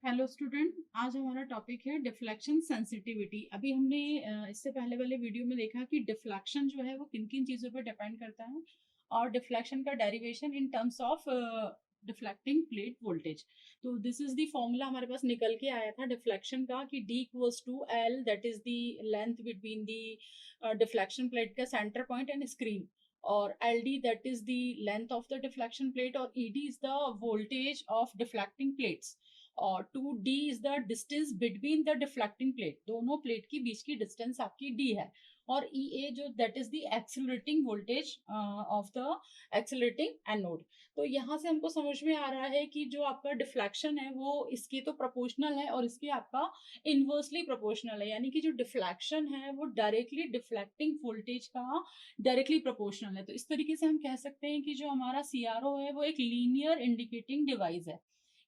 Hello student, आज हमारा topic है डिफ्लेक्शन सेंसिटिविटी। अभी हमने इससे पहले वाले वीडियो में देखा कि डिफ्लेक्शन जो है वो किन किन चीज़ों पर डिपेंड करता है और डिफ्लेक्शन का derivation in terms of deflecting plate voltage. तो दिस इज द फॉर्मूला हमारे पास निकल के आया था डिफ्लेक्शन का कि D equals to L, that is the length between the deflection plate का सेंटर पॉइंट एंड स्क्रीन, और LD that is the length of the deflection plate, और ED is the voltage of deflecting plates, और 2D is the distance between the deflecting plate, दोनों plate की बीच की distance आपकी D है, और EA जो that is the accelerating voltage of the accelerating anode. तो यहाँ से हमको समझ में आ रहा है कि जो आपका डिफ्लेक्शन है वो इसकी तो प्रोपोर्शनल है और इसके आपका इनवर्सली प्रोपोर्शनल है, यानी कि जो डिफ्लेक्शन है वो डायरेक्टली डिफ्लेक्टिंग वोल्टेज का डायरेक्टली प्रोपोर्शनल है। तो इस तरीके से हम कह सकते हैं कि जो हमारा CRO है वो एक लीनियर इंडिकेटिंग डिवाइस है,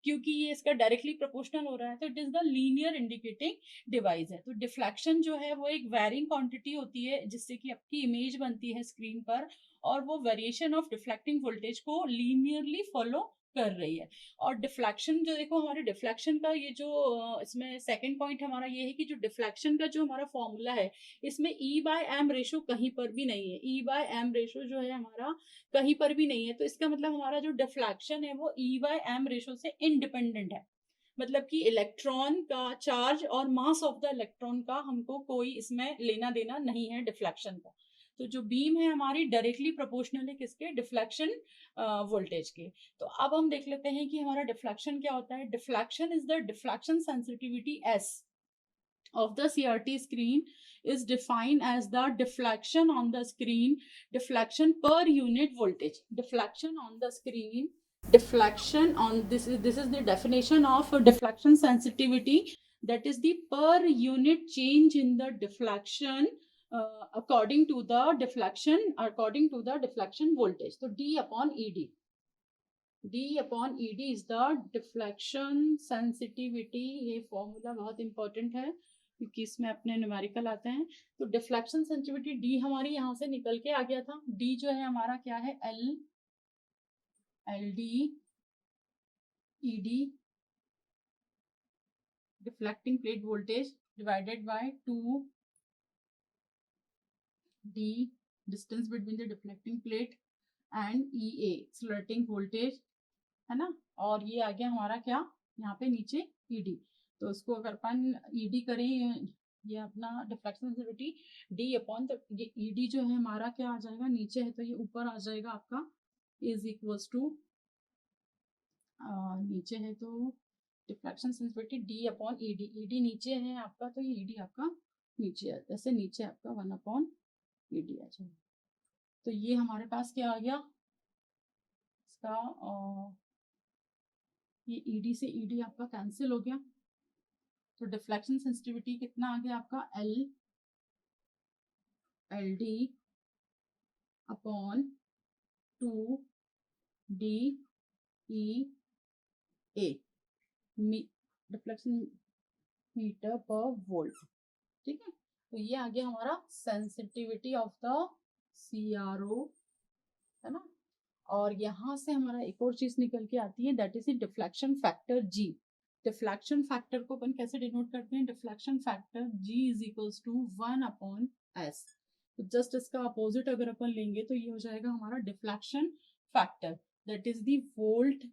क्योंकि ये इसका डायरेक्टली प्रोपोर्शनल हो रहा है तो it is the linear indicating device है। तो डिफ्लेक्शन जो है वो एक वेरिंग क्वांटिटी होती है जिससे कि आपकी इमेज बनती है स्क्रीन पर, और वो वेरिएशन ऑफ डिफ्लेक्टिंग वोल्टेज को लीनियरली फॉलो कर रही है। और डिफ्लेक्शन जो देखो, हमारे डिफ्लेक्शन का ये जो इसमें सेकंड पॉइंट हमारा ये है कि जो डिफ्लेक्शन का जो हमारा फॉर्मूला है इसमें E/m रेशो कहीं पर भी नहीं है। E/m रेशो जो है हमारा कहीं पर भी नहीं है, तो इसका मतलब हमारा जो डिफ्लेक्शन है वो E/m रेशो से इंडिपेंडेंट है। मतलब कि इलेक्ट्रॉन का चार्ज और मास ऑफ द इलेक्ट्रॉन का हमको कोई इसमें लेना देना नहीं है डिफ्लेक्शन का। तो जो बीम है हमारी डायरेक्टली प्रोपोर्शनल है किसके, डिफ्लेक्शन वोल्टेज के। तो अब हम देख लेते हैं कि हमारा डिफ्लेक्शन क्या होता है। Deflection is the deflection sensitivity S of the CRT screen is defined as the deflection on the screen, deflection per unit voltage, deflection on the screen, deflection on this is the definition of deflection sensitivity, that is the per unit change in the deflection according to the deflection voltage. So D upon ED, D upon ED is the deflection sensitivity। ये formula बहुत important है क्योंकि इसमें अपने numerical आते हैं। तो deflection sensitivity D हमारी यहाँ से निकल के आ गया था। D जो है हमारा क्या है, LD ED deflecting plate voltage divided by 2D distance between the deflecting plate and EA accelerating voltage, है ना। और ये आ गया हमारा क्या, यहाँ पे नीचे ED। तो इसको अगर अपन ED करें, ये अपना डिफ्लेक्शन सेंसिटिविटी D अपॉन, तो ये ED जो है हमारा क्या आ जाएगा, नीचे है तो ये ऊपर आ जाएगा आपका, इज इक्वल्स टू, नीचे है तो deflection sensitivity D upon ED, ED नीचे है आपका तो ये ED आपका नीचे है, जैसे नीचे आपका 1 अपॉन ED आ जाएगा। तो ये हमारे पास क्या आ गया इसका, ये ED से ED आपका कैंसिल हो गया। तो डिफ्लेक्शन सेंसिटिविटी कितना आ गया आपका, LD upon 2DEA deflection meter per volt. ठीक है, तो ये आ गया हमारा सेंसिटिविटी ऑफ द CRO, है ना। और यहाँ से हमारा एक और चीज निकल के आती है, that is the deflection factor G। Deflection factor को अपन कैसे डिनोट करते हैं, deflection factor G is equals to 1 upon S। तो जस्ट इसका अपोजिट अगर अपन लेंगे तो ये हो जाएगा हमारा deflection factor, that is the volt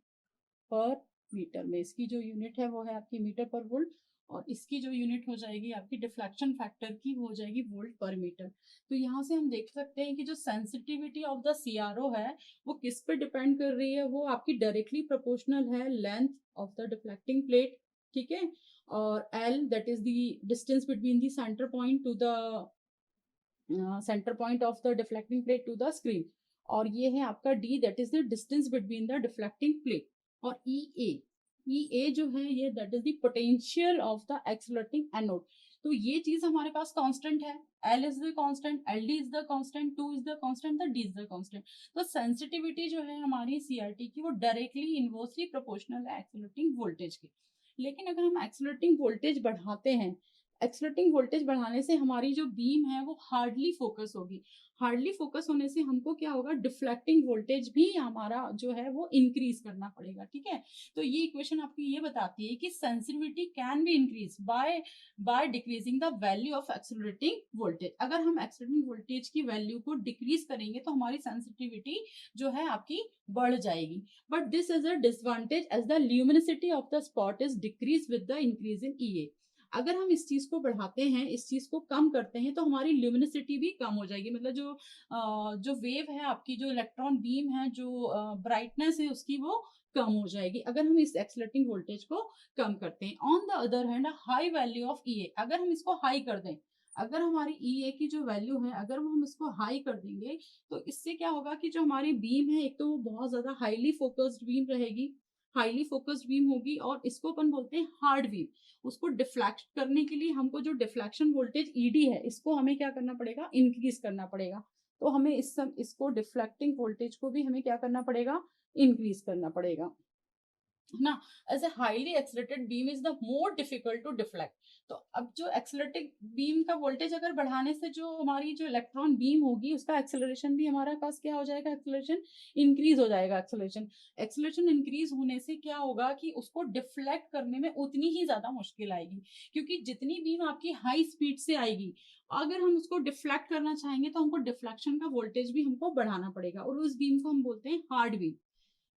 per meter में। इसकी जो यूनिट है वो है आपकी मीटर पर वोल्ट, और इसकी जो यूनिट हो जाएगी आपकी डिफ्लेक्शन फैक्टर की वो हो जाएगी वोल्ट पर मीटर। तो यहाँ से हम देख सकते हैं कि जो सेंसिटिविटी ऑफ द CRO है वो किस पे डिपेंड कर रही है, वो आपकी डायरेक्टली प्रोपोर्शनल है length of the deflecting plate, ठीक है। और L that is the distance between the center point to the center point of the deflecting plate to the screen, और ये है आपका D that is the distance between the deflecting plate, और EA जो है ये that is the potential of the accelerating anode. तो ये चीज हमारे पास कांस्टेंट है, L is the constant, LD is the constant, 2 is the constant, D is the constant. तो सेंसिटिविटी जो है हमारी CRT की वो डायरेक्टली इनवर्सली प्रोपोर्शनल है एक्सेलरेटिंग वोल्टेज के। लेकिन अगर हम एक्सेलरेटिंग वोल्टेज बढ़ाते हैं, एक्सलरेटिंग वोल्टेज बढ़ाने से हमारी जो बीम है वो हार्डली फोकस होगी। हार्डली फोकस होने से हमको क्या होगा, डिफ्लेक्टिंग वोल्टेज भी हमारा जो है वो इंक्रीज करना पड़ेगा, ठीक है। तो ये इक्वेशन आपकी ये बताती है कि sensitivity can be increase by decreasing the value of accelerating voltage. अगर हम एक्सलरेटिंग वोल्टेज की वैल्यू को डिक्रीज करेंगे तो हमारी सेंसिटिविटी जो है आपकी बढ़ जाएगी। But this is a disadvantage as the luminosity of the spot is decrease with the increase in E A. अगर हम इस चीज को बढ़ाते हैं, इस चीज को कम करते हैं, तो हमारी ल्यूमिनिसिटी भी कम हो जाएगी। मतलब जो वेव है आपकी, जो इलेक्ट्रॉन बीम है, जो ब्राइटनेस है उसकी, वो कम हो जाएगी अगर हम इस एक्सलेटिंग वोल्टेज को कम करते हैं। On the other hand, high value of EA, अगर हम इसको हाई कर दें, अगर हमारी ईए की जो वैल्यू है अगर वो हम इसको हाई कर देंगे, तो इससे क्या होगा कि जो हमारी बीम है, एक तो वो बहुत ज्यादा हाईली फोकस्ड बीम रहेगी, हाईली फोकस्ड बीम होगी, और इसको अपन बोलते हैं हार्ड बीम। उसको डिफ्लेक्ट करने के लिए हमको जो डिफ्लेक्शन वोल्टेज ईडी है, इसको हमें क्या करना पड़ेगा, इंक्रीज करना पड़ेगा। तो हमें इसको डिफ्लेक्टिंग वोल्टेज को भी हमें क्या करना पड़ेगा, इंक्रीज करना पड़ेगा, है ना। As a highly accelerated beam is the more difficult to deflect. तो अब जो एक्सलेटिंग बीम का वोल्टेज अगर बढ़ाने से जो हमारी जो इलेक्ट्रॉन बीम होगी उसका एक्सेलरेशन भी हमारा पास क्या हो जाएगा, एक्सेलरेशन इंक्रीज हो जाएगा। एक्सेलरेशन इंक्रीज होने से क्या होगा कि उसको डिफ्लेक्ट करने में उतनी ही ज्यादा मुश्किल आएगी, क्योंकि जितनी बीम आपकी हाई स्पीड से आएगी, अगर हम उसको डिफ्लेक्ट करना चाहेंगे तो हमको डिफ्लेक्शन का वोल्टेज भी हमको बढ़ाना पड़ेगा, और उस बीम को हम बोलते हैं हार्ड बीम।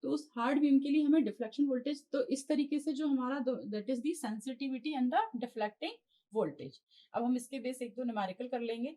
तो उस हार्ड बीम के लिए हमें डिफ्लेक्शन वोल्टेज, तो इस तरीके से जो हमारा, that is the sensitivity and the deflecting voltage. अब हम इसके बेस एक दो न्यूमेरिकल कर लेंगे।